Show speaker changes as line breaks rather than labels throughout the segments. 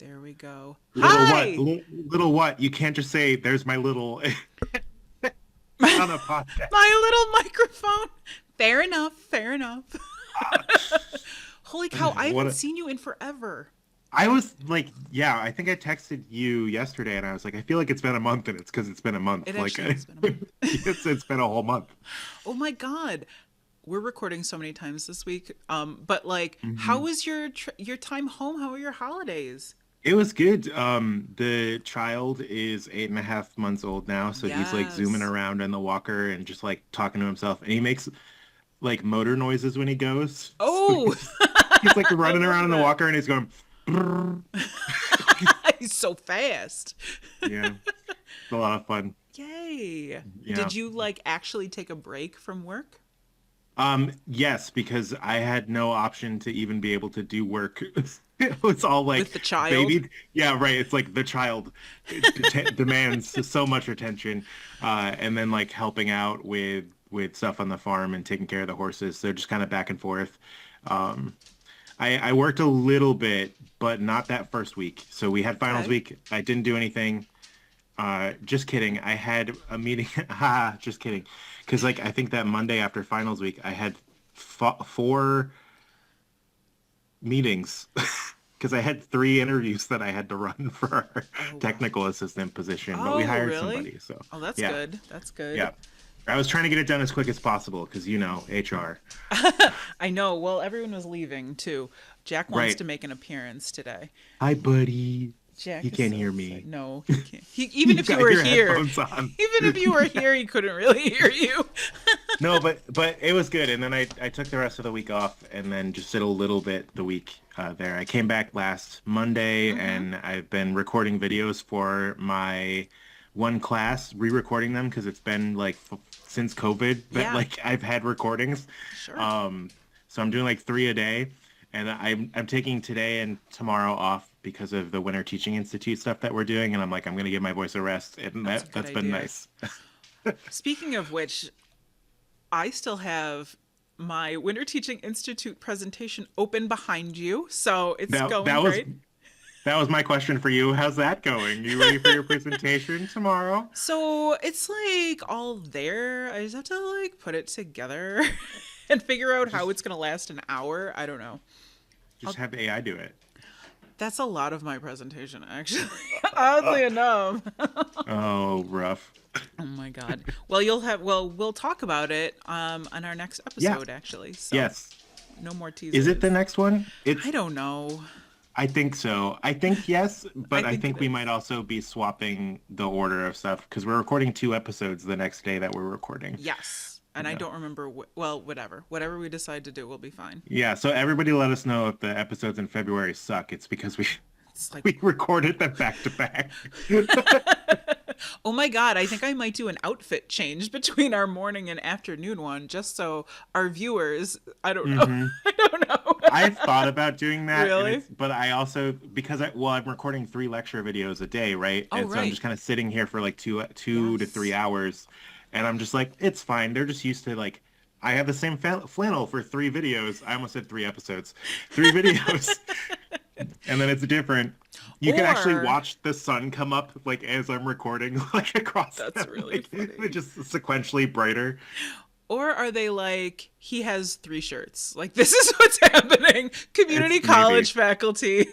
There we go.
Little what?
Hi!
Little what? You can't just say, there's my little on a podcast.
My little microphone. Fair enough. Fair enough. Holy cow, I
What
haven't
a,
seen you in forever.
I was like, yeah, I think I texted you yesterday and I was like, I feel like it's been a month and it's because it's been a month.
It
Like,
actually has been a month.
it's been a whole month.
Oh my god. We're recording so many times this week. But like, how
Mhm.
was your time home? How were your holidays?
It was good. The child is 8.5 months old now, so he's like zooming
Yes.
around in the walker and just like talking to himself. And he makes like motor noises when he goes. So
Oh,
he's like
I
running
love
around in the
that.
walker and he's going, "Brrr."
He's so fast.
Yeah, it's a lot of fun.
Yay.
Yeah.
Did you like actually take a break from work?
Yes, because I had no option to even be able to do work. It was all like
With the child?
baby. Yeah, right. It's like the child demands so much attention, and then like helping out with stuff on the farm and taking care of the horses. So just kind of back and forth. Um, I worked a little bit, but not that first week. So we had finals
Okay.
week. I didn't do anything. Just kidding. I had a meeting. Ha, just kidding. Because like I think that Monday after finals week, I had four meetings. Because I had three interviews that I had to run for our
Oh, wow.
technical assistant position, but we
Oh,
hired
really?
somebody. So
Oh, that's
yeah,
good. That's good.
yeah. I was trying to get it done as quick as possible because you know HR.
I know. Well, everyone was leaving too. Jack wants
Right.
to make an appearance today.
Hi, buddy. He
Jack is
can't
so
hear
excited.
me.
No, he can't. Even
You've
if you
got
were
your
here,
headphones on.
even if you were here, he couldn't really hear you.
No, but it was good. And then I took the rest of the week off and then just did a little bit the week there. I came back last Monday
Mm-hmm.
and I've been recording videos for my one class, re-recording them because it's been like since COVID that
Yeah,
like I've had recordings.
sure.
Um, so I'm doing like three a day, and I'm taking today and tomorrow off because of the Winter Teaching Institute stuff that we're doing, and I'm like I'm gonna give my voice a rest, and
That's a good
that's been
idea.
nice.
Speaking of which, I still have my Winter Teaching Institute presentation open behind you, so it's
That
going
that was
great.
That was my question for you. How's that going? You ready for your presentation tomorrow?
So it's like all there. I just have to like put it together and figure out how
Just
it's gonna last an hour. I don't know.
just have AI do it.
That's a lot of my presentation, actually. Oddly enough.
Oh, rough.
Oh my god. Well, we'll talk about it on our next
Yeah.
episode, actually. So
Yes.
no more
Is it
teasers.
the next one?
I don't know.
I think so. I think yes,
I
but I
think it
think we
is.
might also be swapping the order of stuff because we're recording two episodes the next day that we're recording.
Yes. And I
Yeah.
don't remember. Well, whatever. Whatever we decide to do will be fine.
Yeah. So everybody let us know if the episodes in February suck. It's because we
It's like,
we recorded them back to back.
oh my God, I think I might do an outfit change between our morning and afternoon one just so our viewers, I don't know.
Hmm.
I don't know.
I've thought about doing that, and
Really?
it's, but I also because I'm recording three lecture videos a day, right?
Oh,
And so I'm
right.
just kind of sitting here for like two to three
Yes.
hours, and I'm just like, it's fine. They're just used to like, I have the same flannel for three videos. I almost said three episodes, three videos, and then it's different. You can actually
Or,
watch the sun come up like as I'm recording, like across
that's
them,
really
like it's
funny.
just sequentially brighter.
Or are they like, he has three shirts? Like, this is what's happening. Community
It's maybe.
college faculty.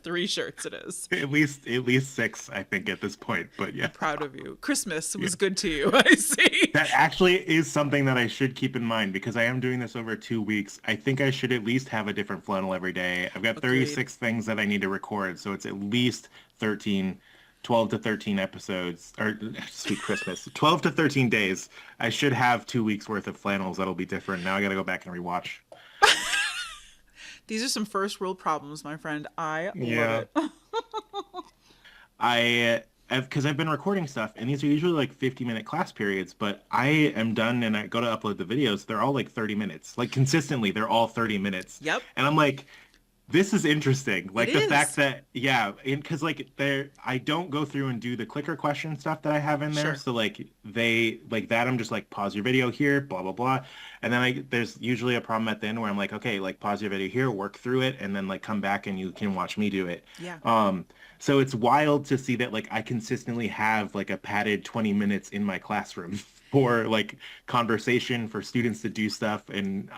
Three shirts it is.
At least six, I think, at this point. But yeah,
Proud of you. Christmas
yeah.
was good to you, I see.
That actually is something that I should keep in mind because I am doing this over 2 weeks. I think I should at least have a different flannel every day. I've got
Agreed.
36 things that I need to record, so it's at least 13, 12 to 13 episodes, or sweet Christmas, 12 to 13 days. I should have 2 weeks worth of flannels that'll be different. Now I got to go back and rewatch.
These are some first world problems, my friend. I love
Yeah.
it.
Because I've been recording stuff, and these are usually like 50-minute class periods, but I am done and I go to upload the videos. They're all like 30 minutes. Like consistently, they're all 30 minutes.
Yep.
And I'm like, This is interesting.
It
Like the fact
is.
that, yeah, because like I don't go through and do the clicker question stuff that I have in there.
Sure.
So like they like that, I'm just like pause your video here, blah blah blah, and then there's usually a problem at the end where I'm like, okay, like pause your video here, work through it, and then like come back and you can watch me do it.
Yeah.
So it's wild to see that like I consistently have like a padded 20 minutes in my classroom for like conversation for students to do stuff and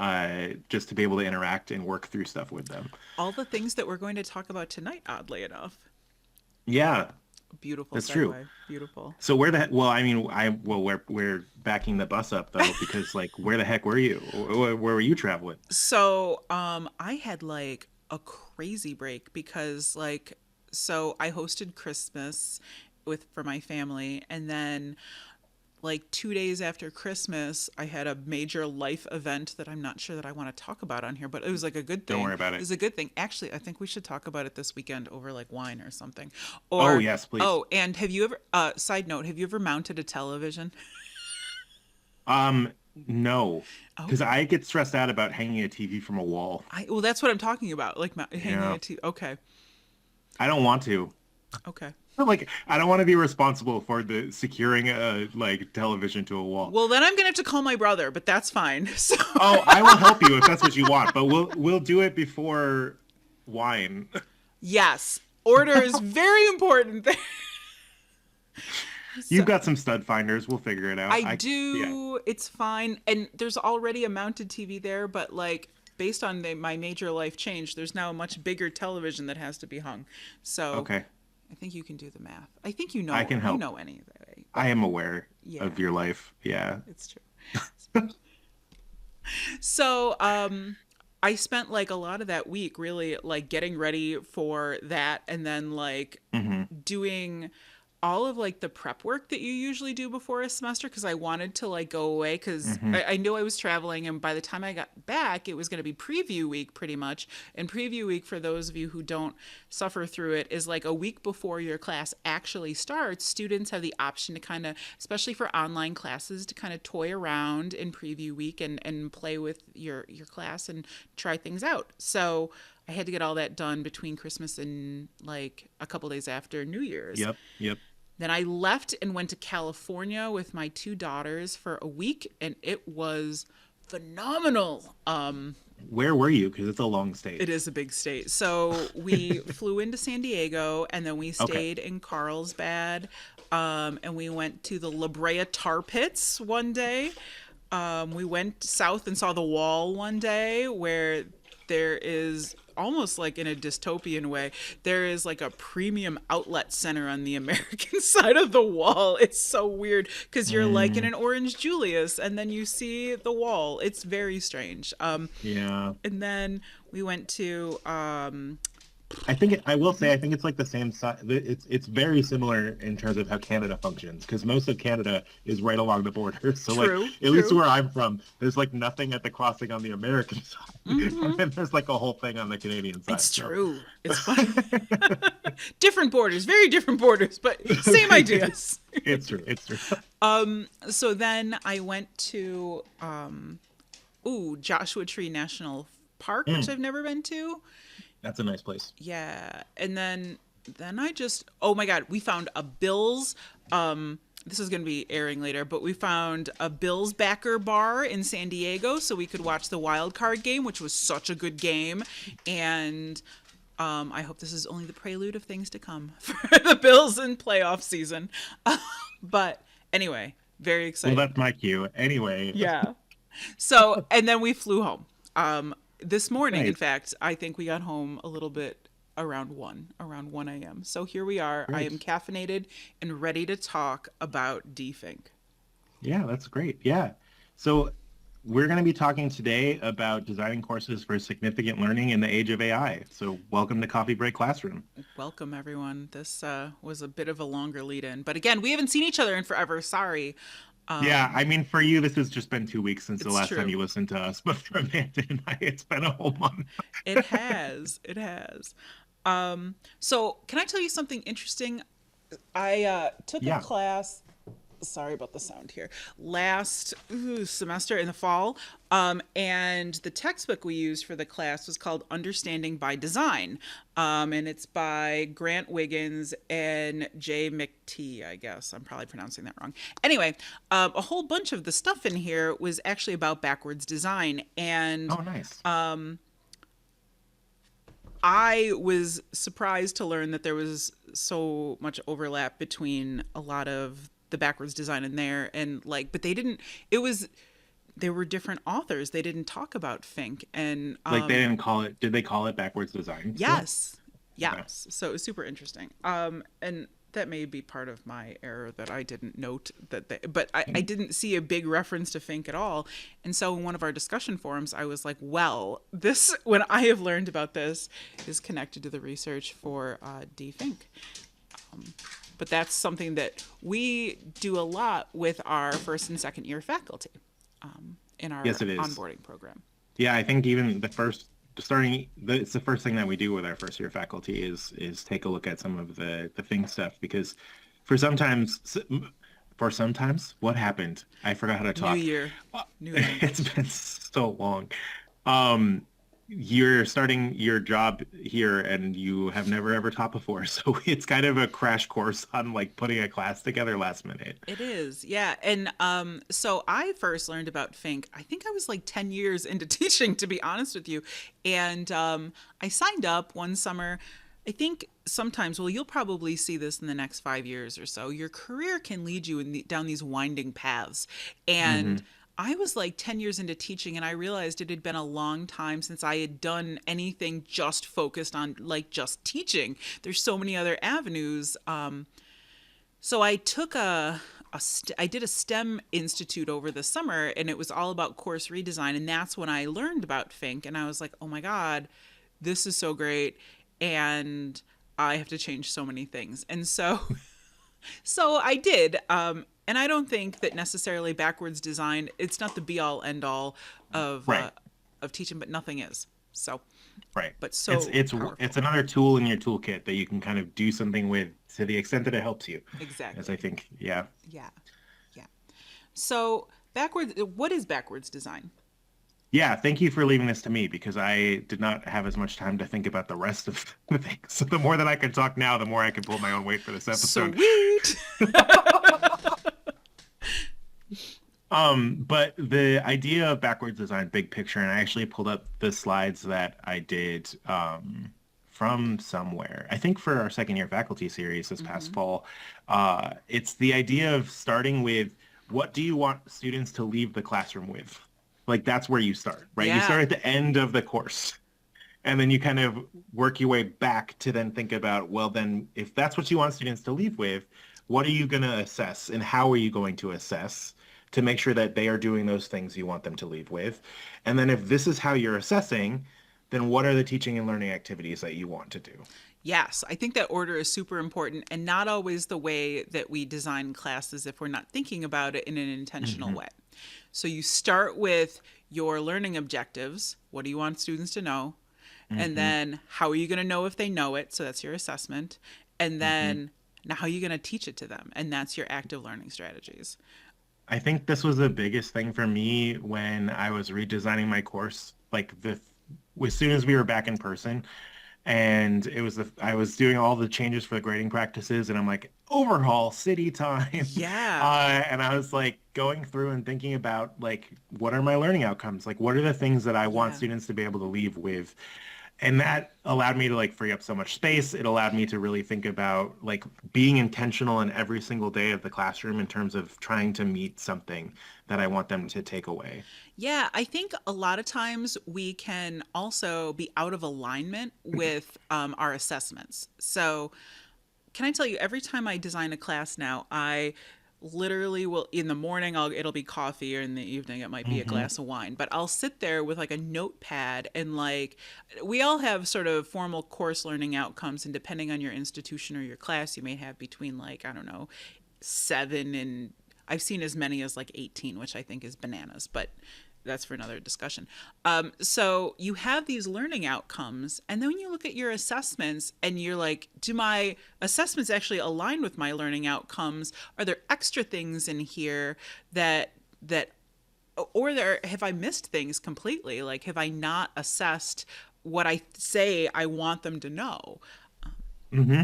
just to be able to interact and work through stuff with them.
All the things that we're going to talk about tonight, oddly enough.
Yeah,
Beautiful
that's true.
segue. Beautiful.
So where the well, I mean, we're backing the bus up though because like where the heck were you? Where were you traveling?
So, I had like a crazy break because so I hosted Christmas with for my family, and then like 2 days after Christmas, I had a major life event that I'm not sure that I want to talk about on here, but it was like a good
Don't
thing.
worry about
It
it.
was a good thing. Actually, I think we should talk about it this weekend over like wine or something.
Oh
Or,
yes, please.
oh, and have you ever, side note, have you ever mounted a television?
Um, no, because
Okay.
I get stressed out about hanging a TV from a wall.
Well, that's what I'm talking about. Like hanging
Yeah,
a TV. Okay.
I don't want to.
Okay.
Like I don't want to be responsible for the securing a like television to a wall.
Well, then I'm gonna have to call my brother, but that's fine. So
Oh, I will help you if that's what you want, but we'll do it before wine.
yes, order is very important there.
You've
So
got some stud finders. We'll figure it out.
I
Yeah.
do. It's fine, and there's already a mounted TV there, but like based on my major life change, there's now a much bigger television that has to be hung. So
Okay.
I think you can do the math. I think
I can
you
help.
know anyway,
I
but
am aware
yeah,
of your life. Yeah.
it's true. So, I spent like a lot of that week really like getting ready for that and then like
Hmm.
doing all of like the prep work that you usually do before a semester because I wanted to like go away because
Hmm.
I knew I was traveling, and by the time I got back it was going to be preview week pretty much. And preview week, for those of you who don't suffer through it, is like a week before your class actually starts. Students have the option to kind of, especially for online classes, to kind of toy around in preview week and play with your class and try things out. So I had to get all that done between Christmas and like a couple days after New Year's.
Yep. Yep.
Then I left and went to California with my two daughters for a week, and it was phenomenal.
Where were you? Because it's a long state.
It is a big state. So we flew into San Diego, and then we
Okay.
stayed in Carlsbad, and we went to the La Brea Tar Pits one day. We went south and saw the Wall one day, where there is almost like in a dystopian way, there is like a premium outlet center on the American side of the Wall. It's so weird because you're like in
Mm,
an Orange Julius and then you see the Wall. It's very strange.
yeah.
And then we went to
I will say I think it's like the same size. It's very similar in terms of how Canada functions because most of Canada is right along the border. So like
true,
at least
true.
where I'm from, there's like nothing at the crossing on the American side, and then there's like a whole thing on the Canadian side.
It's
So
true. It's fun. Different borders, very different borders, but same ideas.
it's true. It's true.
So then I went to Joshua Tree National Park, which
Mm,
I've never been to.
that's a nice place.
Yeah, and then I just, oh my God, we found a Bills. This is going to be airing later, but we found a Bills backer bar in San Diego so we could watch the wild card game, which was such a good game. And I hope this is only the prelude of things to come for the Bills in playoff season. But anyway, very
Well,
excited.
that's my cue. Anyway,
Yeah. So, and then we flew home. This morning, in
nice.
fact, I think we got home a little bit around 1 a.m. So here we are. I am
Great.
caffeinated and ready to talk about Dee Fink.
Yeah, that's great. Yeah. So we're going to be talking today about designing courses for significant learning in the age of AI. So welcome to Coffee Break Classroom.
Welcome, everyone. This was a bit of a longer lead in, but again, we haven't seen each other in forever. Sorry.
Yeah, I mean, for you, this has just been 2 weeks since the
It's
last time
true.
you listened to us, but for Amanda and I, it's been a whole month.
It has. It has. So, can I tell you something interesting? I took a
Yeah.
class sorry about the sound here, last semester in the fall. And the textbook we used for the class was called Understanding by Design. And it's by Grant Wiggins and J McTighe, I guess. I'm probably pronouncing that wrong. Anyway, a whole bunch of the stuff in here was actually about backwards design. And
Oh, nice.
I was surprised to learn that there was so much overlap between a lot of the backwards design in there, and like, but they didn't, it was, there were different authors. They didn't talk about Fink. And
Like they didn't call it, did they call it backwards design still?
yes,
Okay.
yes. So it was super interesting. And that may be part of my error that I didn't note that they, but I didn't see a big reference to Fink at all. And so in one of our discussion forums, I was like, well, this, when I have learned about this, is connected to the research for Dee Fink. But that's something that we do a lot with our first and second year faculty in our
Yes, it is.
onboarding program.
Yeah, I think even the first it's the first thing that we do with our first year faculty is take a look at some of the thing stuff, because for sometimes what happened? I forgot how to talk.
New year, new language.
It's been so long. You're starting your job here and you have never ever taught before. So it's kind of a crash course on like putting a class together last minute.
It is, yeah. And so I first learned about Fink, I think I was like 10 years into teaching, to be honest with you. And I signed up one summer. I think sometimes, well, you'll probably see this in the next 5 years or so. Your career can lead you down these winding paths. And I was like 10 years into teaching, and I realized it had been a long time since I had done anything just focused on like just teaching. There's so many other avenues. So I took I did a STEM institute over the summer, and it was all about course redesign. And that's when I learned about Fink, and I was like, oh my God, this is so great. And I have to change so many things. And so I did. And I don't think that necessarily backwards design, it's not the be all end all
Right.
of teaching, but nothing is. So,
Right.
but so
It's
powerful.
another tool in your toolkit that you can kind of do something with to the extent that it helps you. As
Exactly.
I think, yeah.
Yeah. Yeah. So what is backwards design?
Yeah, thank you for leaving this to me because I did not have as much time to think about the rest of the things. So the more that I can talk now, the more I can pull my own weight for this episode.
Sweet.
But the idea of backwards design, big picture, and I actually pulled up the slides that I did from somewhere. I think for our second year faculty series this past fall, it's the idea of starting with what do you want students to leave the classroom with? Like that's where you start, right? You start
Yeah.
at the end of the course. And then you kind of work your way back to then think about, well, then if that's what you want students to leave with, what are you going to assess and how are you going to assess to make sure that they are doing those things you want them to leave with? And then if this is how you're assessing, then what are the teaching and learning activities that you want to do?
Yes, I think that order is super important, and not always the way that we design classes if we're not thinking about it in an intentional way. So you start with your learning objectives. What do you want students to know? And then how are you going to know if they know it? So that's your assessment. And then now how are you going to teach it to them? And that's your active learning strategies.
I think this was the biggest thing for me when I was redesigning my course, like as soon as we were back in person, and I was doing all the changes for the grading practices, and I'm like, overhaul city time.
Yeah.
And I was like going through and thinking about like, what are my learning outcomes? Like, what are the things that I want
Yeah.
students to be able to leave with? And that allowed me to like free up so much space. It allowed me to really think about like being intentional in every single day of the classroom in terms of trying to meet something that I want them to take away.
Yeah, I think a lot of times we can also be out of alignment with our assessments. So, can I tell you, every time I design a class now, I literally will, in the morning it'll be coffee, or in the evening it might be a
Hmm.
glass of wine, but I'll sit there with like a notepad, and like we all have sort of formal course learning outcomes, and depending on your institution or your class, you may have between like, I don't know, 7 and I've seen as many as like 18, which I think is bananas, but that's for another discussion. So you have these learning outcomes, and then when you look at your assessments and you're like, do my assessments actually align with my learning outcomes? Are there extra things in here that or there have I missed things completely? Like, have I not assessed what I say I want them to know?
Hmm.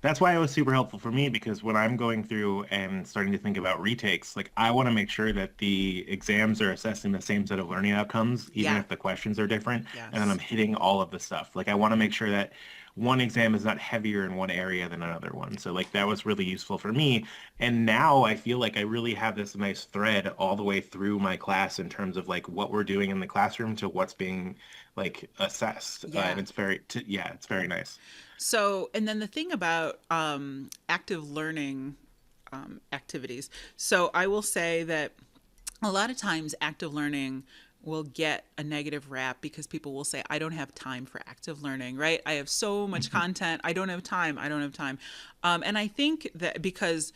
That's why it was super helpful for me because when I'm going through and starting to think about retakes, like I want to make sure that the exams are assessing the same set of learning outcomes, even
Yeah.
if the questions are different, and then I'm
Yes.
hitting all of the stuff. Like I want to make sure that one exam is not heavier in one area than another one. So like that was really useful for me. And now I feel like I really have this nice thread all the way through my class in terms of like what we're doing in the classroom to what's being like assessed. And
Yeah.
it's yeah, it's very nice.
So, and then the thing about active learning activities. So, I will say that a lot of times active learning will get a negative rap because people will say, I don't have time for active learning, right? I have so much content. I don't have time. I don't have time. And I think that because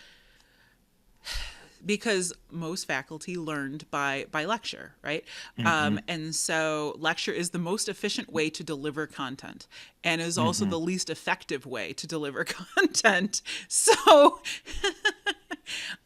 most faculty learned by lecture, right?
Hmm.
And so lecture is the most efficient way to deliver content and is also
Hmm.
the least effective way to deliver content. So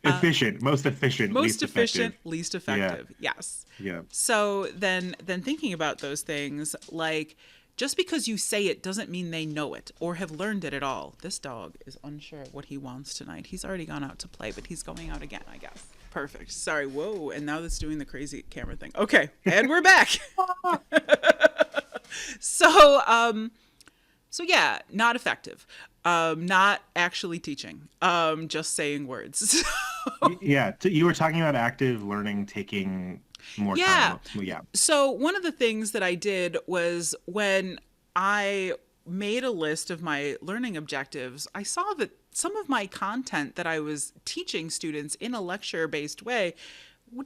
Most efficient,
most
least
efficient,
effective.
least
Yeah,
effective. Yes.
yeah.
So then thinking about those things, like just because you say it doesn't mean they know it or have learned it at all. This dog is unsure of what he wants tonight. He's already gone out to play, but he's going out again, I guess. Perfect. Sorry. Whoa. And now that's doing the crazy camera thing. Okay. And we're back. So, so yeah, not effective. Not actually teaching. Just saying words.
Yeah, you were talking about active learning taking more
Yeah.
time. Well, yeah.
So one of the things that I did was when I made a list of my learning objectives, I saw that some of my content that I was teaching students in a lecture based way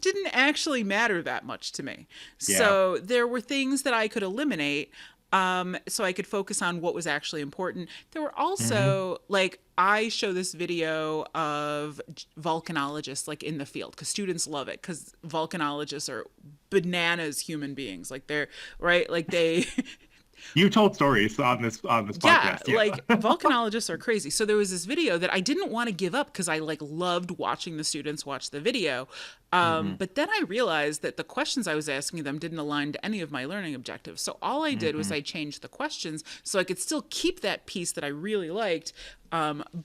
didn't actually matter that much to me.
Yeah.
So there were things that I could eliminate, so I could focus on what was actually important. There were
Hmm.
also like I show this video of volcanologists like in the field because students love it because volcanologists are bananas human beings. Like they're right, like they
You told stories on this
yeah,
podcast.
like
Yeah.
volcanologists are crazy. So there was this video that I didn't want to give up because I like loved watching the students watch the video.
Hmm.
But then I realized that the questions I was asking them didn't align to any of my learning objectives. So all I did was
Hmm.
I changed the questions so I could still keep that piece that I really liked,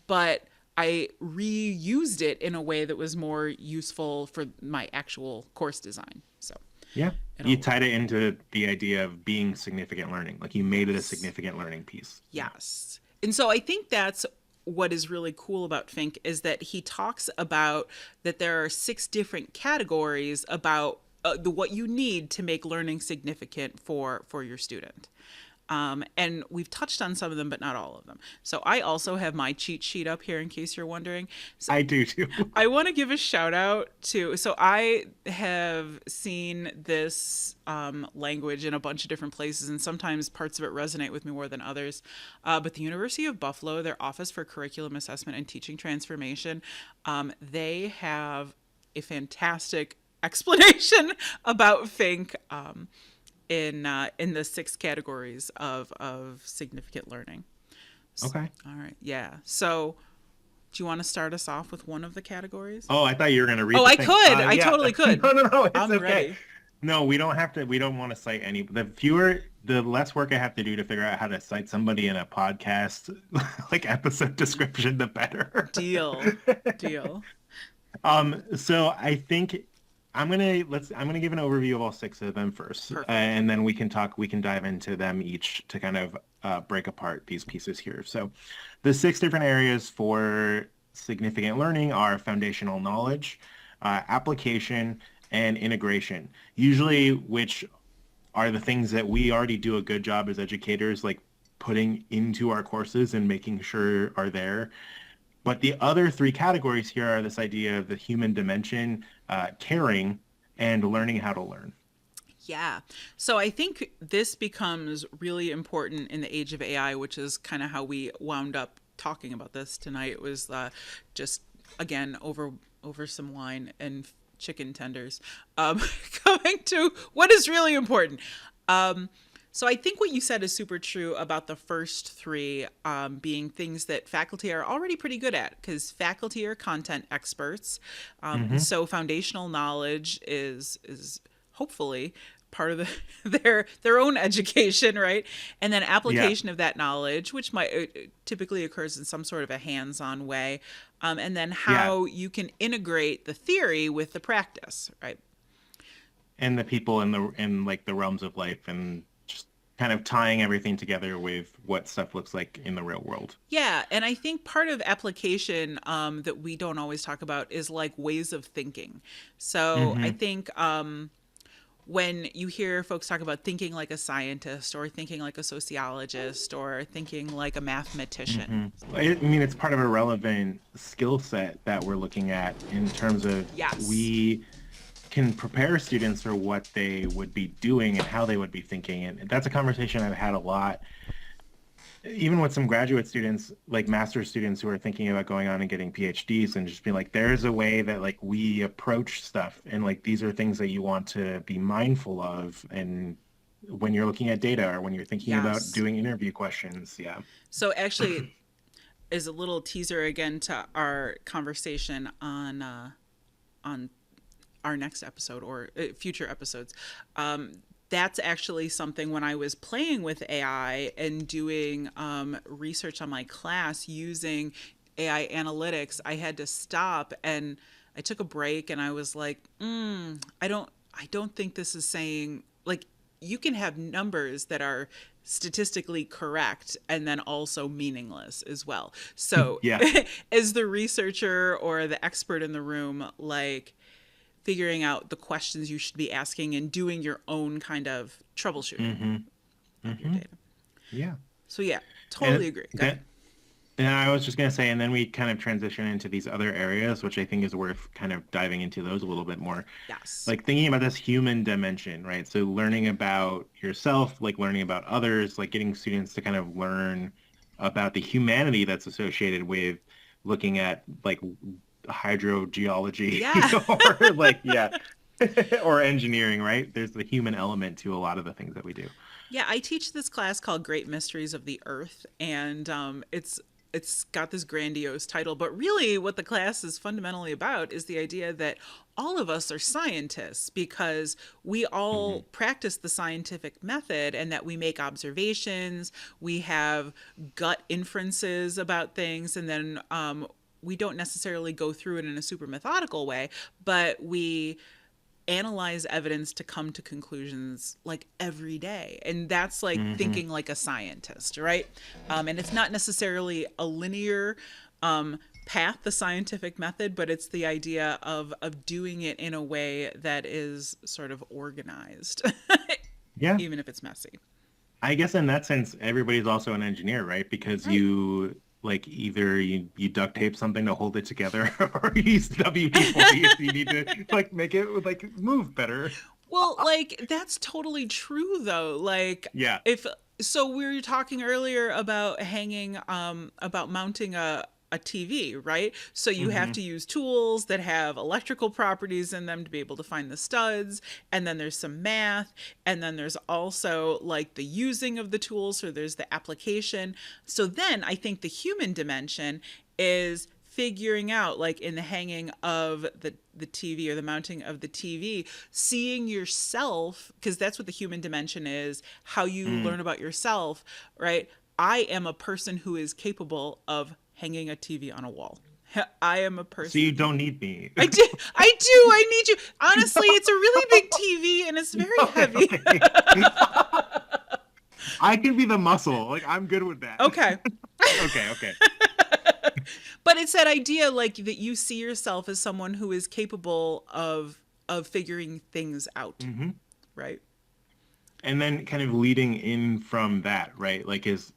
but I reused it in a way that was more useful for my actual course design. So
Yeah.
it
You
all
tied
worked.
it into the idea of being significant learning. Like you made it a
Yes.
significant learning piece. Yeah.
Yes. And so I think that's what is really cool about Fink is that he talks about that there are six different categories about the what you need to make learning significant for your student. And we've touched on some of them, but not all of them. So I also have my cheat sheet up here in case you're wondering. So
I do too.
I want to give a shout out to. So I have seen this language in a bunch of different places, and sometimes parts of it resonate with me more than others. But the University of Buffalo, their Office for Curriculum Assessment and Teaching Transformation, they have a fantastic explanation about Fink in the six categories of significant learning.
Okay.
All right, yeah. So do you want to start us off with one of the categories?
Oh, I thought you were going to read
Oh,
the
I
thing.
could. I
Yeah.
totally could.
No, no, no. It's
I'm
okay.
ready.
No, we don't have to. We don't want to cite any. The less work I have to do to figure out how to cite somebody in a podcast, like episode description, the better.
Deal. Deal.
So I think I'm gonna give an overview of all six of them first,
Perfect.
and then we can dive into them each to kind of break apart these pieces here. So the six different areas for significant learning are foundational knowledge, application, and integration. Usually, which are the things that we already do a good job as educators, like putting into our courses and making sure are there. But the other three categories here are this idea of the human dimension, caring, and learning how to learn.
Yeah. So I think this becomes really important in the age of AI, which is kind of how we wound up talking about this tonight. It was just again over some wine and chicken tenders. Coming to what is really important. So I think what you said is super true about the first three being things that faculty are already pretty good at, because faculty are content experts.
Hmm.
So foundational knowledge is hopefully part of their own education, right? And then
Yeah.
application of that knowledge, which might typically occurs in some sort of a hands-on way, and then
Yeah.
how you can integrate the theory with the practice, right?
And the people in like the realms of life and just kind of tying everything together with what stuff looks like in the real world.
Yeah, and I think part of application that we don't always talk about is like ways of thinking. So I
Hmm.
think when you hear folks talk about thinking like a scientist or thinking like a sociologist or thinking like a mathematician.
Hmm. I mean, it's part of a relevant skill set that we're looking at in terms of
Yes.
we can prepare students for what they would be doing and how they would be thinking. And that's a conversation I've had a lot, even with some graduate students, like master's students who are thinking about going on and getting PhDs and just being like, there's a way that like we approach stuff. And like, these are things that you want to be mindful of. And when you're looking at data or when you're thinking about
Yes.
doing interview questions. Yeah.
So actually is a little teaser again to our conversation on our next episode or future episodes. That's actually something when I was playing with AI and doing research on my class using AI analytics, I had to stop and I took a break and I was like, I don't think this is saying like you can have numbers that are statistically correct and then also meaningless as well. So
Yeah.
as the researcher or the expert in the room, like figuring out the questions you should be asking and doing your own kind of troubleshooting
Hmm.
of your
Hmm.
data.
Yeah.
So yeah,
And
totally agree. Go ahead.
that And I was just going to say, and then we kind of transition into these other areas, which I think is worth kind of diving into those a little bit more.
Yes.
Like thinking about this human dimension, right? So learning about yourself, like learning about others, like getting students to kind of learn about the humanity that's associated with looking at like hydrogeology
Yeah.
or like, yeah, or engineering, right? There's the human element to a lot of the things that we do.
Yeah, I teach this class called Great Mysteries of the Earth, and it's got this grandiose title, but really what the class is fundamentally about is the idea that all of us are scientists because we all
Hmm.
practice the scientific method and that we make observations, we have gut inferences about things, and then we don't necessarily go through it in a super methodical way, but we analyze evidence to come to conclusions like every day. And that's like
Hmm.
thinking like a scientist, right? And it's not necessarily a linear path, the scientific method, but it's the idea of doing it in a way that is sort of organized,
Yeah.
even if it's messy.
I guess in that sense, everybody's also an engineer, right? Because
Right.
you like either you duct tape something to hold it together or you use WD-40 if you need to like make it like move better.
Well, like that's totally true though. Like
Yeah.
if so we were talking earlier about hanging about mounting a TV, right? So you have
Hmm.
to use tools that have electrical properties in them to be able to find the studs, and then there's some math, and then there's also like the using of the tools, so there's the application. So then I think the human dimension is figuring out like in the hanging of the TV or the mounting of the TV, seeing yourself, because that's what the human dimension is, how you
Mm.
learn about yourself, right? I am a person who is capable of hanging a TV on a wall. I am a
So
person.
you don't need me.
I do. I do. I need you. Honestly, it's a really big TV and it's very
Okay,
heavy.
okay. I can be the muscle. Like I'm good with that.
Okay.
Okay, okay.
But it's that idea like that you see yourself as someone who is capable of figuring things out,
Hmm.
right?
And then kind of leading in from that, right? Like is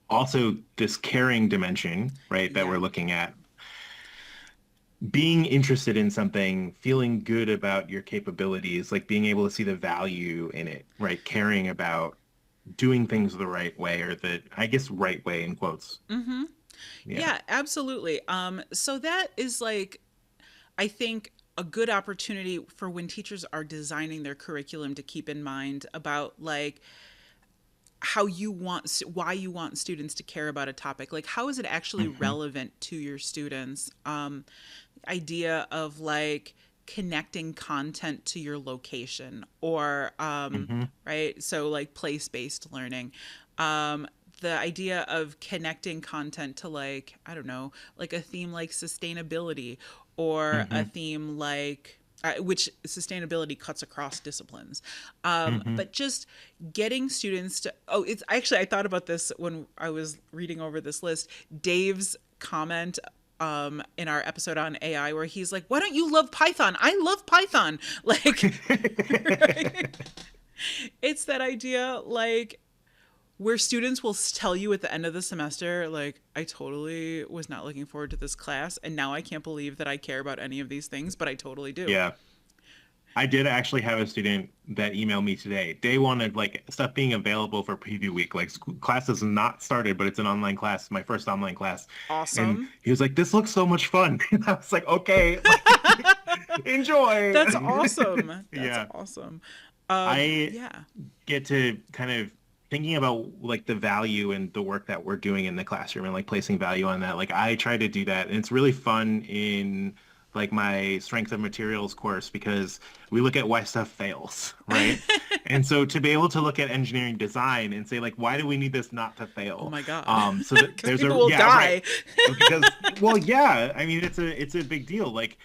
also this caring dimension, right, that
Yeah.
we're looking at being interested in something, feeling good about your capabilities, like being able to see the value in it, right? Caring about doing things the right way or the, I guess, right way in quotes. Yeah.
Yeah, absolutely. So that is like I think a good opportunity for when teachers are designing their curriculum to keep in mind about like how you want why you want students to care about a topic, like how is it actually
Hmm.
relevant to your students. Idea of like connecting content to your location or
Hmm.
right, so like place-based learning. um the idea of connecting content to like, I don't know, like a theme like sustainability or a
Hmm.
theme like which sustainability cuts across disciplines.
Hmm.
But just getting students to, oh, it's actually, I thought about this when I was reading over this list. Dave's comment in our episode on AI, where he's like, "Why don't you love Python? I love Python." Like, right? It's that idea, like, where students will tell you at the end of the semester, like, I totally was not looking forward to this class, and now I can't believe that I care about any of these things, but I totally do.
Yeah. I did actually have a student that emailed me today. They wanted like stuff being available for preview week. Like class has not started, but it's an online class, my first online class. And
Awesome.
he was like, "This looks so much fun." And I was like, "Okay, like, enjoy."
That's awesome. That's
Yeah.
awesome.
I
Yeah.
get to kind of thinking about like the value and the work that we're doing in the classroom and like placing value on that. Like I try to do that, and it's really fun in like my strength of materials course because we look at why stuff fails, right? And so to be able to look at engineering design and say like, why do we need this not to
Oh
fail?
my God.
So that
Because
there's
people
a,
will
yeah, right.
die.
Because well, yeah, I mean it's a big deal. Like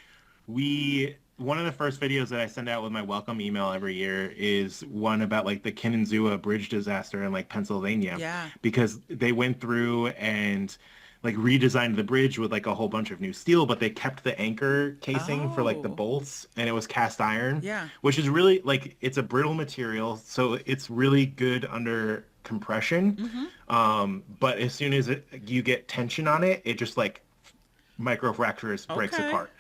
we one of the first videos that I send out with my welcome email every year is one about like the Kinnenzua bridge disaster in like Pennsylvania
Yeah.
because they went through and like redesigned the bridge with like a whole bunch of new steel, but they kept the anchor casing for like the
Oh,
bolts and it was cast iron,
yeah.
which is really like it's a brittle material, so it's really good under compression.
Mm-hmm.
But as soon as you get tension on it, it just like microfractures breaks
Okay.
apart.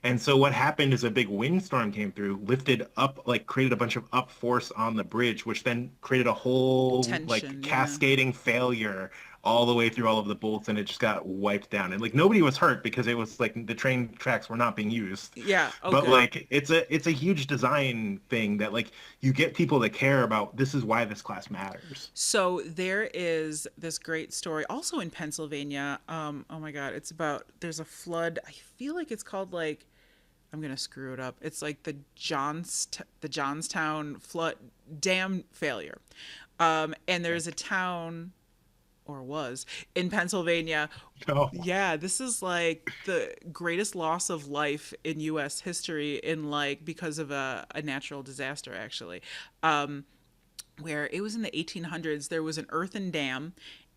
And so what happened is a big windstorm came through, lifted up, like created a bunch of up force on the bridge, which then created a whole like
Tension. Yeah.
cascading failure all the way through all of the bolts, and it just got wiped down. And like nobody was hurt because it was like the train tracks were not being used.
Yeah. Oh,
But
good.
like it's a huge design thing that like you get people to care about this is why this class matters.
So there is this great story also in Pennsylvania. Oh my God. It's about, there's a flood. I feel like it's called like, I'm gonna screw it up. It's like the Johnstown flood dam failure. And there's a town, or was, in Pennsylvania.
Oh,
Yeah, this is like the greatest loss of life in US history in like because of a natural disaster actually. Where it was in the 1800s, there was an earthen dam,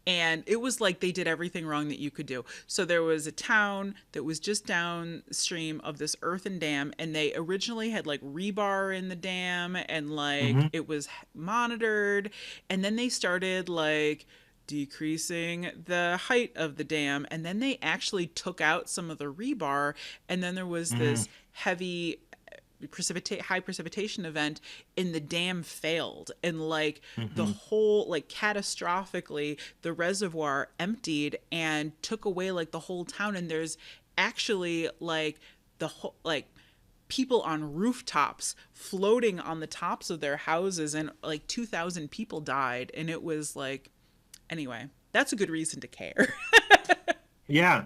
and it was like they did everything wrong that you could do. So there was a town that was just downstream of this earthen dam, and they originally had like rebar in the dam, and like
hmm.
it was monitored, and then they started like decreasing the height of the dam, and then they actually took out some of the rebar, and then there was
Mm-hmm.
this heavy high precipitation event, and the dam failed, and like the
Mm-hmm.
whole, like catastrophically, the reservoir emptied and took away like the whole town. And there's actually like the whole like people on rooftops floating on the tops of their houses, and like 2,000 people died. And it was like, anyway, that's a good reason to care.
Yeah.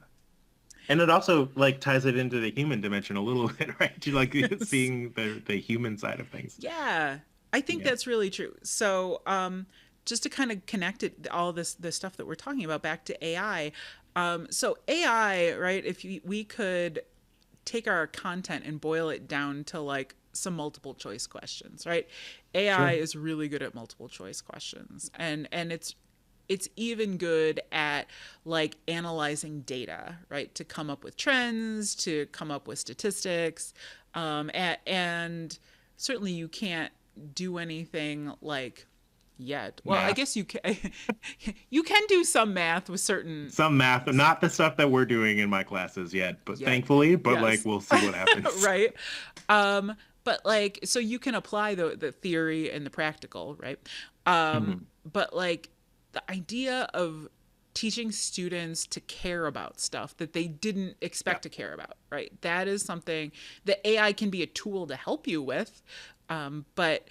And it also like ties it into the human dimension a little bit, right? You like seeing the human side of things.
Yeah, I think
Yeah.
that's really true. So, just to kind of connect it, all this stuff that we're talking about back to AI. So AI, right? If we could take our content and boil it down to like some multiple choice questions, right? AI
Sure.
is really good at multiple choice questions, and it's even good at like analyzing data, right? To come up with trends, to come up with statistics, and certainly you can't do anything like yet. Well, I
Math.
guess you can. You can do some math with certain
Some math, not the stuff that we're doing in my classes yet, but
yet.
thankfully, but like
Yes.
we'll see what happens.
Right. But like, so you can apply the theory and the practical, right?
Mhm.
But like the idea of teaching students to care about stuff that they didn't expect to care about, right? That is something that AI can be a tool to help you with, but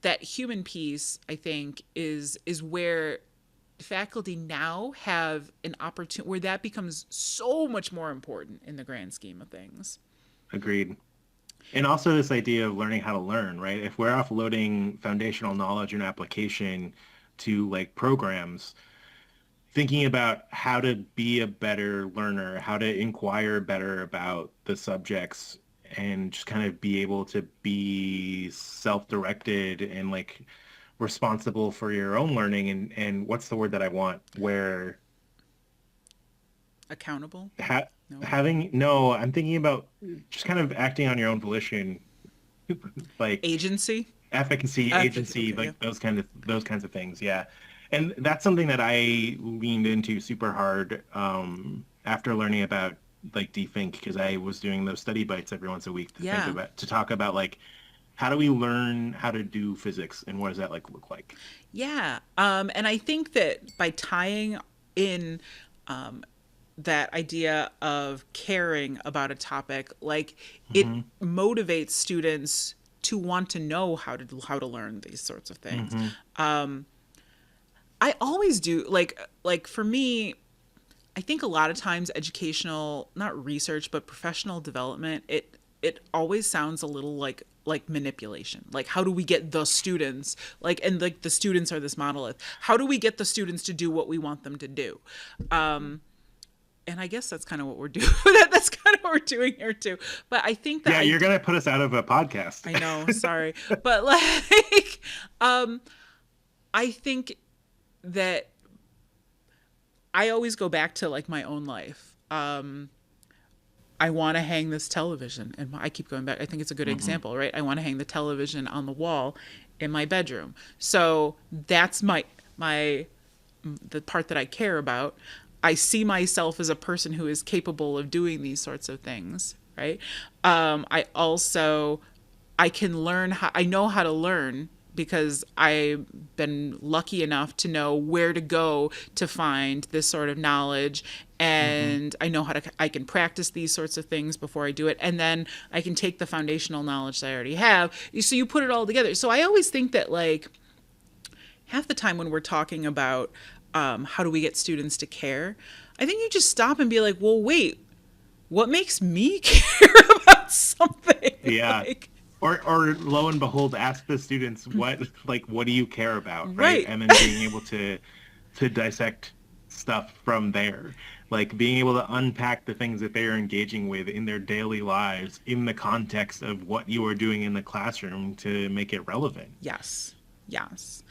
that human piece, I think, is where faculty now have an opportunity, where that becomes so much more important in the grand scheme of things.
Agreed. And also this idea of learning how to learn, right? If we're offloading foundational knowledge and application to like programs, thinking about how to be a better learner, how to inquire better about the subjects and just kind of be able to be self-directed and like responsible for your own learning and what's the word that I want? Where
Accountable?
ha
No.
having no, I'm thinking about just kind of acting on your own volition, like
Agency?
efficacy, agency,
Okay, yeah.
like those kinds of things. Yeah. And that's something that I leaned into super hard after learning about like Dee Fink because I was doing those study bites every once a week to think
Yeah.
about to talk about like how do we learn how to do physics and what does that like look like?
Yeah. And I think that by tying in that idea of caring about a topic, like it
Hmm.
motivates students to want to know how to learn these sorts of things.
Hmm.
I always do, like for me, I think a lot of times educational, not research, but professional development, it always sounds a little like manipulation. Like how do we get the students, like, and like the students are this monolith. How do we get the students to do what we want them to do? And I guess that's kind of what we're doing. That's kind of what we're doing here too. But I think that
Yeah, you're gonna put us out of a podcast.
I know, sorry. But like I think that I always go back to like my own life. I want to hang this television, and I keep going back. I think it's a good example, right? I want to hang the television on the wall in my bedroom. So that's my the part that I care about. I see myself as a person who is capable of doing these sorts of things, right? I also I can learn how I know how to learn because I've been lucky enough to know where to go to find this sort of knowledge,
Hmm.
and I know how to I can practice these sorts of things before I do it, and then I can take the foundational knowledge that I already have. So you put it all together. So I always think that like half the time when we're talking about how do we get students to care, I think you just stop and be like, well, wait, what makes me care about something?
Yeah.
Like,
Or lo and behold, ask the students what do you care about, right?
right.
And then being able to dissect stuff from there. Like being able to unpack the things that they are engaging with in their daily lives in the context of what you are doing in the classroom to make it relevant.
Yes. Yes.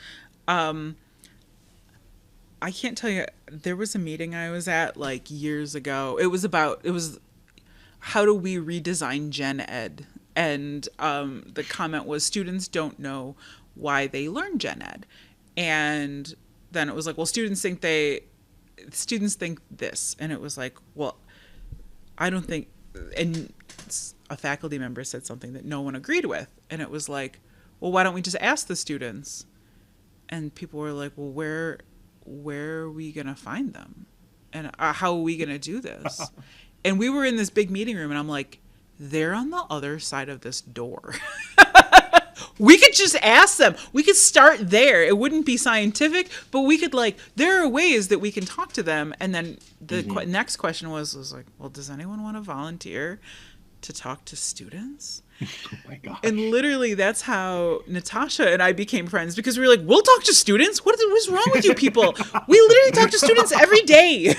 I can't tell you, there was a meeting I was at like years ago. It was how do we redesign gen ed? And the comment was students don't know why they learn gen ed. And then it was like, well, students think this. And it was like, well, I don't think, and a faculty member said something that no one agreed with. And it was like, well, why don't we just ask the students? And people were like, well, where are we going to find them? And how are we going to do this? And we were in this big meeting room, and I'm like, they're on the other side of this door. We could just ask them. We could start there. It wouldn't be scientific, but we could like, there are ways that we can talk to them. And then the next question was like, well, does anyone want to volunteer to talk to students?
Oh my gosh.
And literally that's how Natasha and I became friends, because we were like, we'll talk to students. What's wrong with you people? We literally talk to students every day.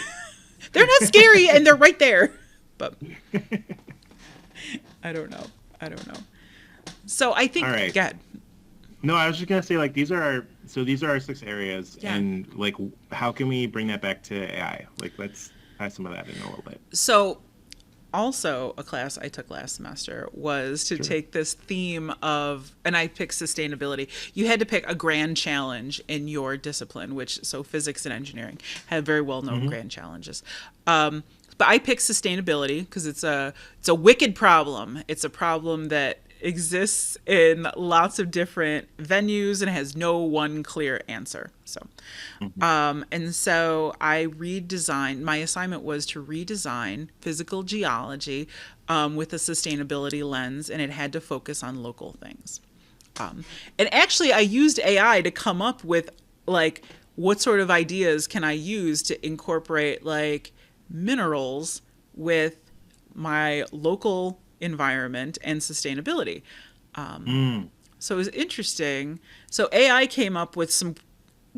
They're not scary and they're right there. But I don't know. So I think,
All right.
God,
No, I was just gonna say like these are our 6 areas
Yeah.
and like how can we bring that back to AI? Like let's tie some of that in a little bit.
so also a class I took last semester was to
Sure.
take this theme of, and I picked sustainability. You had to pick a grand challenge in your discipline, which, so physics and engineering have very well-known grand challenges. But I picked sustainability because it's a wicked problem. It's a problem that exists in lots of different venues and has no one clear answer. So,
Mhm.
and so I redesigned, my assignment was to redesign physical geology with a sustainability lens, and it had to focus on local things. And actually, I used AI to come up with like what sort of ideas can I use to incorporate like minerals with my local environment and sustainability.
Mm.
So it was interesting. So AI came up with some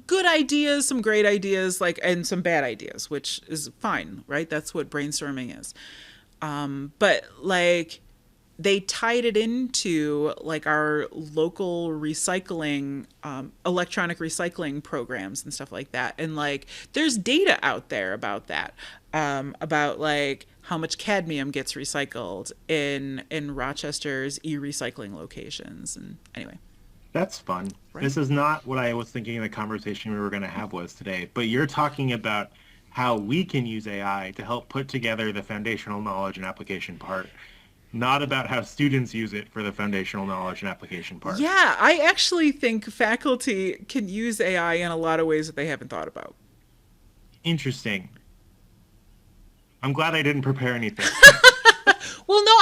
good ideas, some great ideas, like and some bad ideas, which is fine, right? That's what brainstorming is. But like they tied it into like our local recycling electronic recycling programs and stuff like that, and like there's data out there about that, about like how much cadmium gets recycled in Rochester's e-recycling locations. And anyway,
That's fun.
right.
This is not what I was thinking the conversation we were going to have was today, but you're talking about how we can use AI to help put together the foundational knowledge and application part, not about how students use it for the foundational knowledge and application part.
Yeah, I actually think faculty can use AI in a lot of ways that they haven't thought about.
Interesting. I'm glad I didn't prepare anything.
Well, no,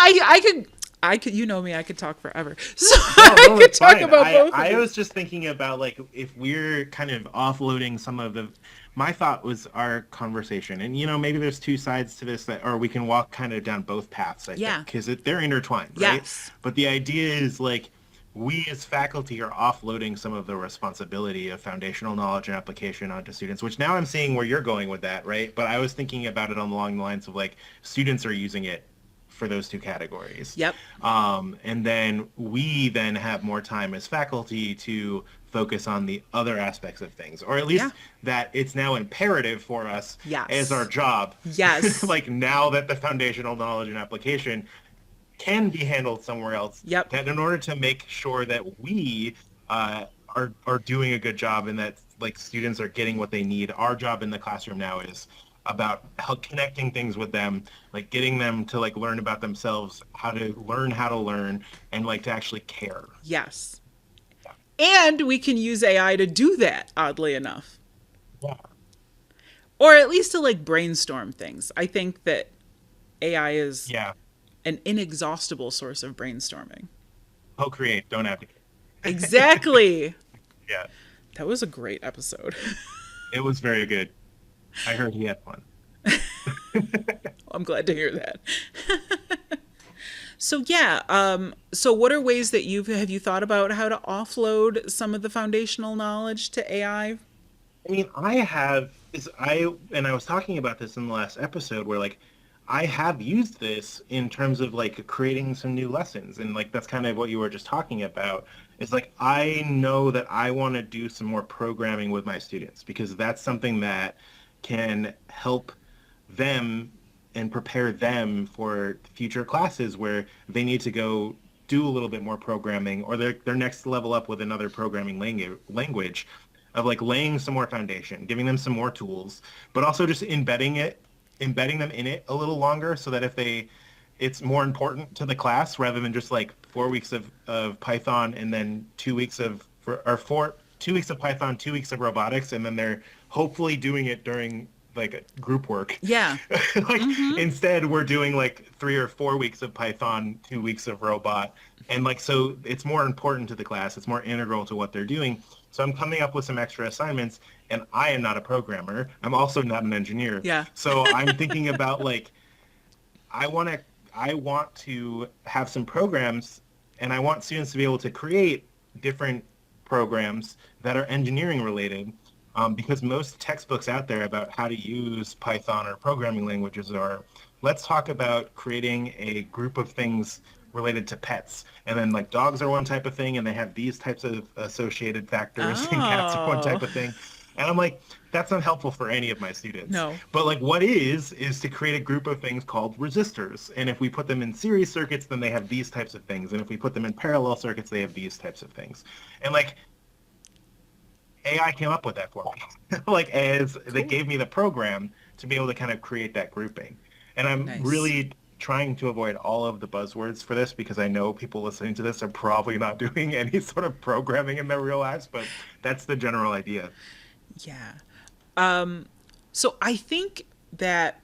I could, you know me, I could talk forever. So
No,
I
no,
could
it's
talk
fine.
about both of
I
these.
was just thinking about like if we're kind of offloading some of the my thought was our conversation. And maybe there's two sides to this that or we can walk kind of down both paths, I think,
Yeah.
because they're intertwined, right?
Yes.
But the idea is like we as faculty are offloading some of the responsibility of foundational knowledge and application onto students, which now I'm seeing where you're going with that, right? But I was thinking about it along the lines of like students are using it for those two categories.
Yep.
And then we then have more time as faculty to focus on the other aspects of things, or at
Yeah.
least that it's now imperative for us as our
Yes.
job.
Yes.
Like now that the foundational knowledge and application can be handled somewhere else,
Yep.
that in order to make sure that we are doing a good job and that like students are getting what they need, our job in the classroom now is about how connecting things with them, like getting them to like learn about themselves, how to learn, and like to actually care.
Yes. And we can use AI to do that, oddly enough.
Yeah.
Or at least to like brainstorm things. I think that AI is
Yeah.
an inexhaustible source of brainstorming.
Co-create, don't advocate.
Exactly.
Yeah.
That was a great episode.
It was very good. I heard he had fun.
I'm glad to hear that. So yeah, so what are ways that have you thought about how to offload some of the foundational knowledge to AI?
I mean, I have is I and I was talking about this in the last episode where like I have used this in terms of like creating some new lessons and like that's kind of what you were just talking about. Is like I know that I want to do some more programming with my students because that's something that can help them and prepare them for future classes where they need to go do a little bit more programming or their next level up with another programming language of like laying some more foundation, giving them some more tools, but also just embedding them in it a little longer so that if they it's more important to the class rather than just like 4 weeks of Python and then 2 weeks of or 2 weeks of Python, 2 weeks of robotics, and then they're hopefully doing it during like group work.
Yeah.
Like
Mm-hmm.
instead we're doing like 3 or 4 weeks of Python, 2 weeks of robot. And like so it's more important to the class. It's more integral to what they're doing. So I'm coming up with some extra assignments and I am not a programmer. I'm also not an engineer.
Yeah.
So I'm thinking about like I want to I want to have some programs and I want students to be able to create different programs that are engineering related because most textbooks out there about how to use Python or programming languages are, let's talk about creating a group of things related to pets. And then like dogs are one type of thing and they have these types of associated factors and cats are one type
Oh.
of thing. And I'm like, that's not helpful for any of my students.
No.
But like what is to create a group of things called resistors. And if we put them in series circuits, then they have these types of things. And if we put them in parallel circuits, they have these types of things. And like AI came up with that for me. Like as they
Cool.
gave me the program to be able to kind of create that grouping. And I'm
Nice.
really trying to avoid all of the buzzwords for this because I know people listening to this are probably not doing any sort of programming in their real lives, but that's the general idea.
Yeah. So I think that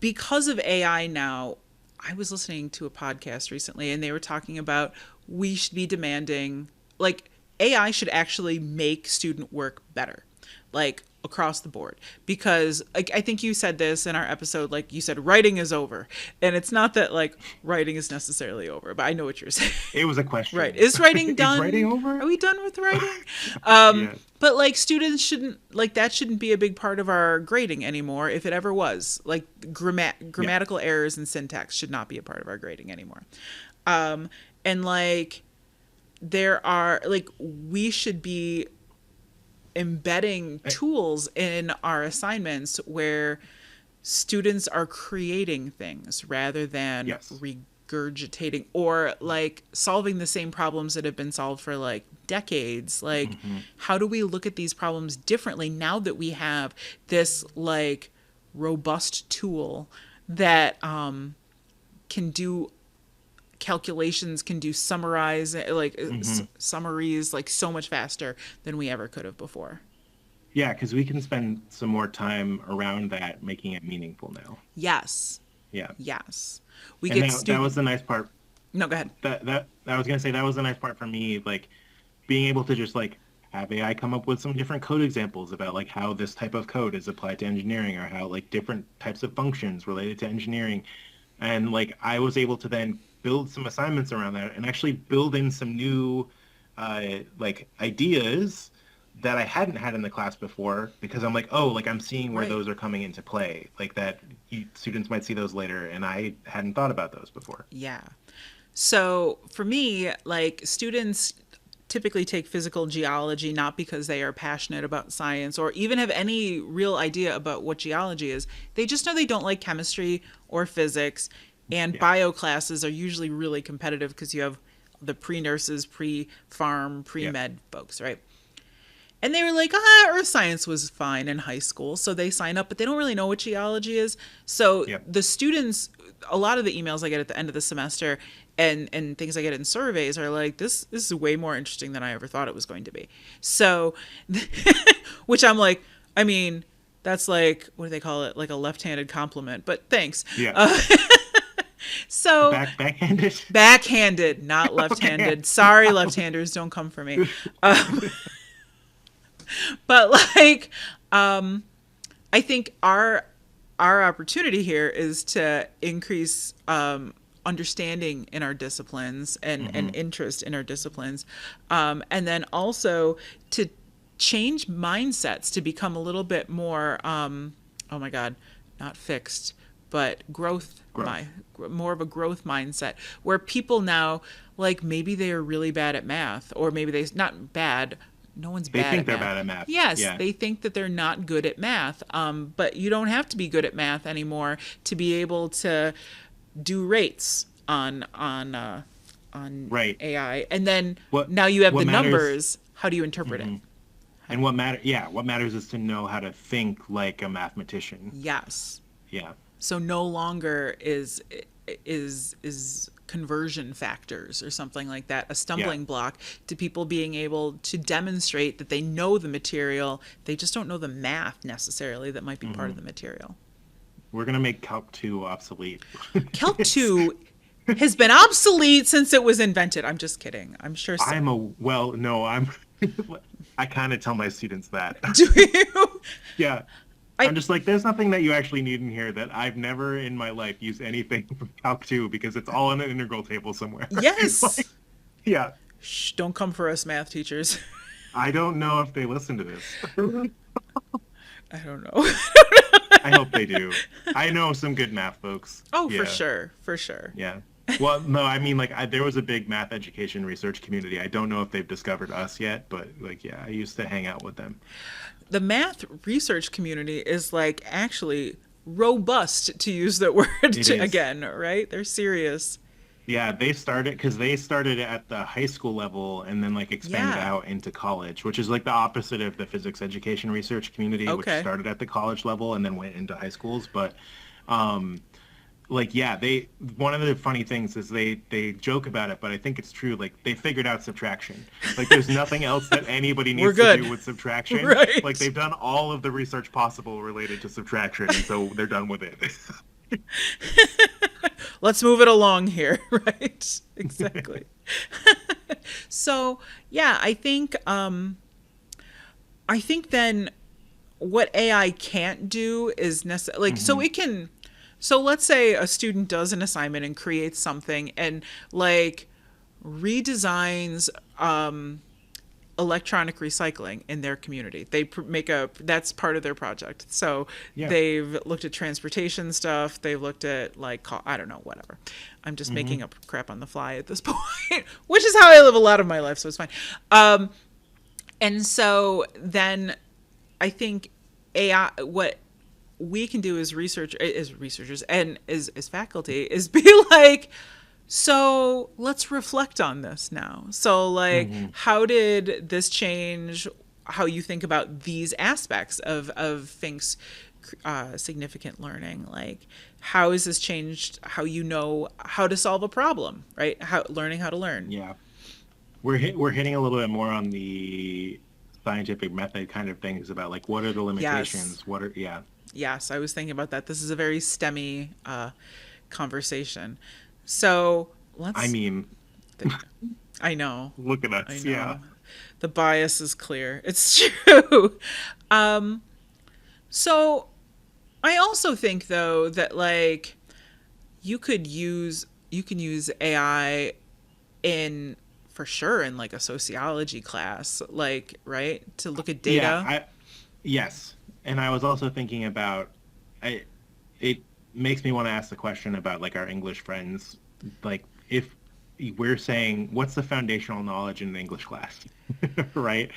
because of AI now, I was listening to a podcast recently and they were talking about we should be demanding, like, AI should actually make student work better, like across the board. Because, like, I think you said this in our episode, like, you said writing is over. And it's not that, like, writing is necessarily over, but I know what you're saying.
It was a question.
Right. Is writing
Is
done?
writing over?
Are we done with writing?
Yeah.
But like students shouldn't, like, that shouldn't be a big part of our grading anymore if it ever was. Like grammatical errors and syntax should not be a part of our grading anymore. And like there are, like, we should be embedding tools in our assignments where students are creating things rather than
Yes.
regurgitating or like solving the same problems that have been solved for like decades. Like, how do we look at these problems differently now that we have this like robust tool that can do calculations, can do summaries, like summaries, like so much faster than we ever could have before.
Yeah, because we can spend some more time around that, making it meaningful now.
Yes.
Yeah.
Yes. We
And
get
that was the nice part.
No, go ahead.
That I was gonna say that was the nice part for me, like being able to just like have AI come up with some different code examples about like how this type of code is applied to engineering or how like different types of functions related to engineering. And like I was able to then build some assignments around that and actually build in some new like ideas that I hadn't had in the class before because I'm like, oh, like I'm seeing where
Right.
those are coming into play, like that students might see those later, and I hadn't thought about those before.
Yeah. So for me, like, students typically take physical geology not because they are passionate about science or even have any real idea about what geology is. They just know they don't like chemistry or physics. And
Yeah.
bio classes are usually really competitive because you have the pre-nurses, pre-farm,
Yeah.
pre-med folks, right? And they were like, earth science was fine in high school. So they sign up, but they don't really know what geology is. So
Yeah.
the students, a lot of the emails I get at the end of the semester and things I get in surveys are like, this is way more interesting than I ever thought it was going to be. So, which I'm like, I mean, that's like, what do they call it? Like a left-handed compliment, but thanks.
Yeah.
So
Backhanded.
backhanded, not left-handed.
Okay.
Sorry, left-handers, don't come for me. But like, I think our opportunity here is to increase understanding in our disciplines and interest in our disciplines, and then also to change mindsets to become a little bit more, oh my God, not fixed, but more of a growth mindset where people now, like, maybe they are really bad at math, or maybe they not bad. No one's
They
bad
think
at
they're
math.
bad at math.
Yes,
Yeah.
they think that they're not good at math. But you don't have to be good at math anymore to be able to do rates on
Right.
AI. And then
What
now you have
what
the
matters
numbers. How do you interpret it?
and what matters is to know how to think like a mathematician.
Yes.
Yeah.
So no longer is conversion factors or something like that a stumbling block to people being able to demonstrate that they know the material. They just don't know the math necessarily that might be part of the material.
We're gonna make Calc 2 obsolete.
Calc 2 has been obsolete since it was invented. I'm just kidding. I'm sure so.
I kind of tell my students that.
Do you?
Yeah. I'm just like, there's nothing that you actually need in here that I've never in my life used anything from Calc 2 because it's all in an integral table somewhere.
Yes.
Like, yeah.
Shh, don't come for us, math teachers.
I don't know if they listen to this.
I don't know.
I hope they do. I know some good math folks.
Oh,
Yeah.
for sure. For sure.
Yeah. Well, no, I mean, like, there was a big math education research community. I don't know if they've discovered us yet, but, like, yeah, I used to hang out with them.
The math research community is, like, actually robust, to use that word again, right? They're serious.
Yeah, they started at the high school level and then, like, expanded out into college, which is, like, the opposite of the physics education research community, which
Okay.
started at the college level and then went into high schools. But like yeah, they one of the funny things is they joke about it, but I think it's true. Like they figured out subtraction. Like there's nothing else that anybody
We're
needs to do
good.
with subtraction. Like
Right.
they've done all of the research possible related to subtraction, and so they're done with it.
Let's move it along here, right? Exactly. So, yeah, I think then what AI can't do is necessary. Like, so
Hmm.
it can. So let's say a student does an assignment and creates something and like redesigns electronic recycling in their community. They make a that's part of their project. So
Yeah.
they've looked at transportation stuff. They've looked at like I don't know, whatever. I'm just
Hmm.
making up crap on the fly at this point, which is how I live a lot of my life. So it's fine. And so then I think AI, what we can do as researchers and as faculty is be like, so let's reflect on this now. So like,
Hmm.
how did this change how you think about these aspects of Fink's significant learning? Like, how has this changed how you know how to solve a problem, right? How learning how to learn.
Yeah. We're hitting a little bit more on the scientific method kind of things about like what are the
Yes.
limitations? What are yeah.
Yes, I was thinking about that. This is a very STEMmy conversation. So
I
let's.
mean,
I know.
look at
I
us. Yeah.
know. The bias is clear. It's true. Um, so I also think though that like you can use AI in for sure in like a sociology class, like right to look at
Yeah,
data.
I yes. And I was also thinking about I it makes me want to ask the question about like our English friends, like if we're saying what's the foundational knowledge in the English class, right?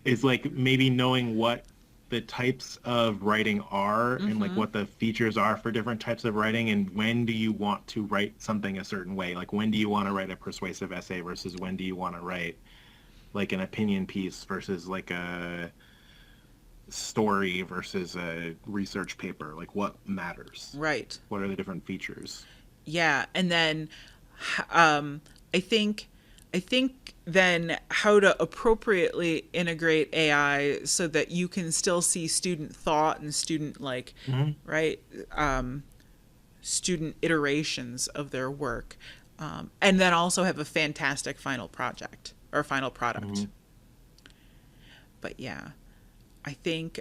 Is like maybe knowing what the types of writing are and like
Mm-hmm.
what the features are for different types of writing and when do you want to write something a certain way? Like when do you want to write a persuasive essay versus when do you want to write like an opinion piece versus like a story versus a research paper? Like what matters?
Right.
What are the different features?
Yeah, and then um, I think I think then how to appropriately integrate AI so that you can still see student thought and student like
Hmm.
right student iterations of their work, and then also have a fantastic final project or final product.
Hmm.
But yeah, I think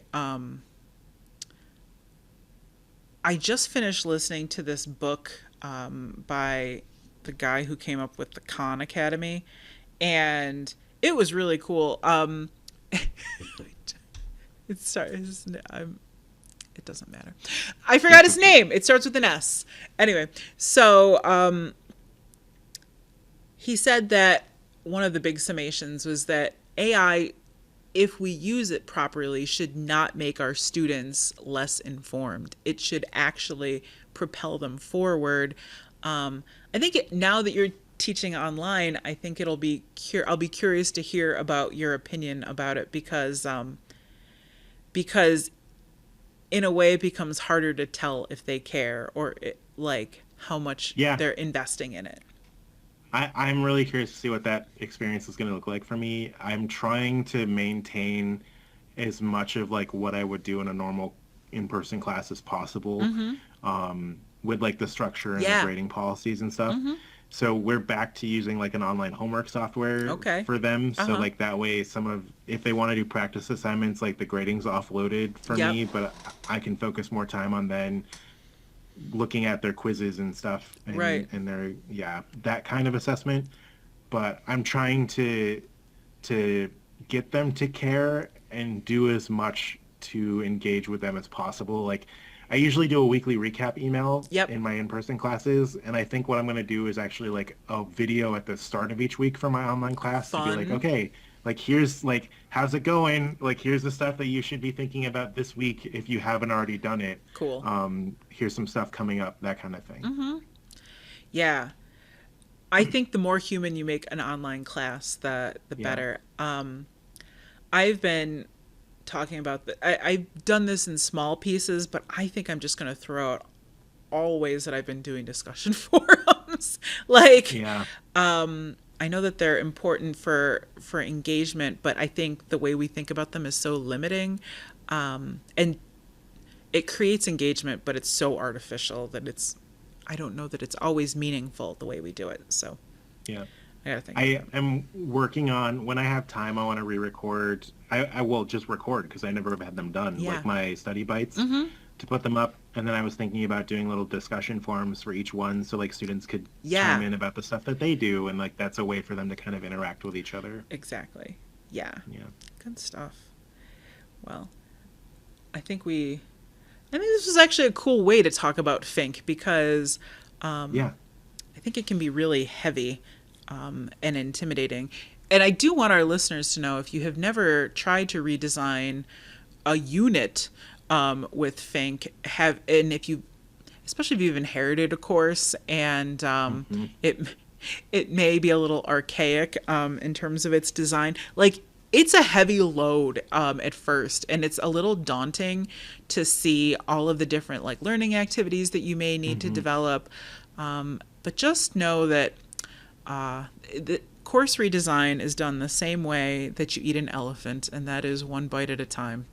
I just finished listening to this book by the guy who came up with the Khan Academy, and it was really cool. It's sorry, it doesn't matter. I forgot
It's
his
okay.
name. It starts with an S. Anyway, so he said that one of the big summations was that AI, if we use it properly, should not make our students less informed. It should actually propel them forward. I think now that you're teaching online, I think I'll be curious to hear about your opinion about it because in a way it becomes harder to tell if they care or like how much
Yeah,
they're investing in it.
I'm really curious to see what that experience is going to look like for me. I'm trying to maintain as much of like what I would do in a normal in-person class as possible,
Mm-hmm.
with like the structure and the
Yeah.
grading policies and stuff.
Mm-hmm.
So we're back to using like an online homework software
Okay.
for them. So
Uh-huh.
like that way, some of if they want to do practice assignments, like the grading's offloaded for
Yep.
me, but I can focus more time on then looking at their quizzes and stuff
Right.
and their yeah that kind of assessment. But I'm trying to get them to care and do as much to engage with them as possible. Like I usually do a weekly recap email
Yep.
in my in-person classes, and I think what I'm going to do is actually like a video at the start of each week for my online class to be like,
Fun.
okay, like here's like how's it going? Like here's the stuff that you should be thinking about this week if you haven't already done it.
Cool.
Here's some stuff coming up, that kind of thing.
Mm-hmm. Yeah. I think the more human you make an online class, the
Yeah.
better. I've been talking about I've done this in small pieces, but I think I'm just going to throw out all ways that I've been doing discussion forums. Like,
Yeah.
I know that they're important for engagement, but I think the way we think about them is so limiting, and it creates engagement, but it's so artificial that I don't know that it's always meaningful the way we do it. So
Yeah.
I gotta think.
I am working on, when I have time, I want to re-record. I will just record because I never have had them done,
Yeah.
like my study bites, to put them up. And then I was thinking about doing little discussion forums for each one, so like students could chime in about the stuff that they do, and like that's a way for them to kind of interact with each other.
Exactly. Yeah.
Yeah.
Good stuff. Well, I think this was actually a cool way to talk about Fink, because
Yeah.
I think it can be really heavy and intimidating. And I do want our listeners to know, if you have never tried to redesign a unit with Fink, and especially if you've inherited a course and it may be a little archaic in terms of its design, like, it's a heavy load at first, and it's a little daunting to see all of the different like learning activities that you may need to develop. But just know that the course redesign is done the same way that you eat an elephant, and that is one bite at a time.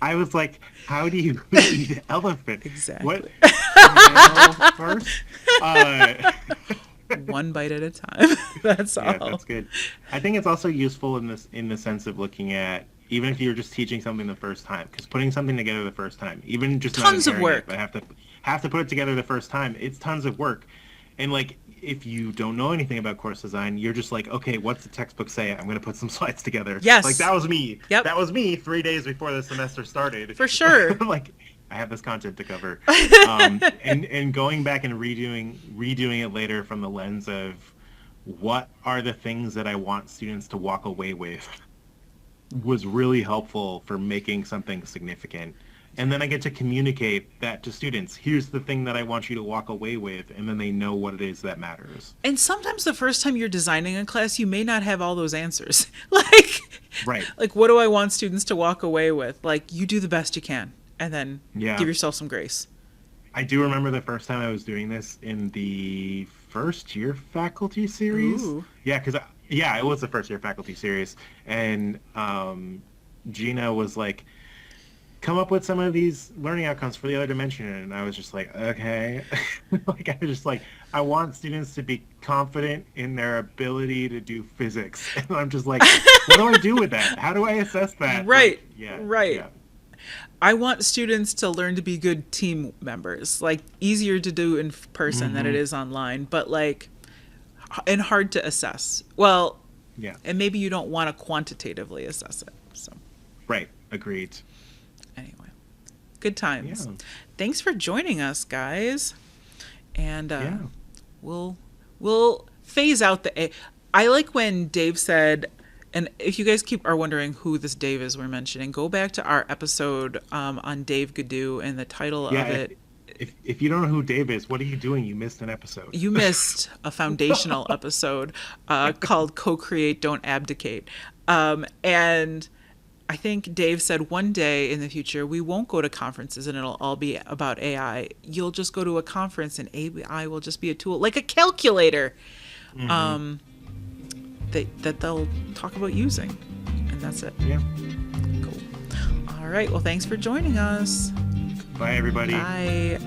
I was like, how do you eat an elephant?
Exactly.
What? Snail first?
One bite at a time. That's all.
Yeah, that's good. I think it's also useful in the sense of looking at, even if you're just teaching something the first time, because putting something together the first time, even just
Tons
not
of work.
it, but have to put it together the first time, it's tons of work. And like, if you don't know anything about course design, you're just like, okay, what's the textbook say? I'm going to put some slides together.
Yes.
Like, that was me.
Yep.
That was me 3 days before the semester started.
For sure.
Like, I have this content to cover. And going back and redoing it later from the lens of, what are the things that I want students to walk away with, was really helpful for making something significant. And then I get to communicate that to students. Here's the thing that I want you to walk away with, and then they know what it is that matters.
And sometimes the first time you're designing a class, you may not have all those answers.
Right.
Like, what do I want students to walk away with? Like, you do the best you can, and then give yourself some grace.
I do remember the first time I was doing this in the first year faculty series.
Ooh.
Yeah, because it was the first year faculty series, and Gina was like, come up with some of these learning outcomes for the other dimension, and I was just like, okay. Like, I was just like, I want students to be confident in their ability to do physics, and I'm just like, what do I do with that? How do I assess that?
Right.
Like,
Right.
Yeah.
I want students to learn to be good team members. Like, easier to do in person than it is online, but like, and hard to assess. Well,
Yeah.
and maybe you don't want to quantitatively assess it. So,
Right. Agreed.
anyway, good times.
Yeah.
Thanks for joining us, guys. And
Yeah.
we'll phase out the. I like when Dave said, and if you guys are wondering who this Dave is we're mentioning, go back to our episode on Dave Gadoo, and the title of it.
If you don't know who Dave is, what are you doing? You missed an episode.
You missed a episode called Co-Create, Don't Abdicate. And I think Dave said one day in the future, we won't go to conferences and it'll all be about AI. You'll just go to a conference and AI will just be a tool, like a calculator, that they'll talk about using. And that's it.
Yeah.
Cool. All right. Well, thanks for joining us.
Bye, everybody.
Bye.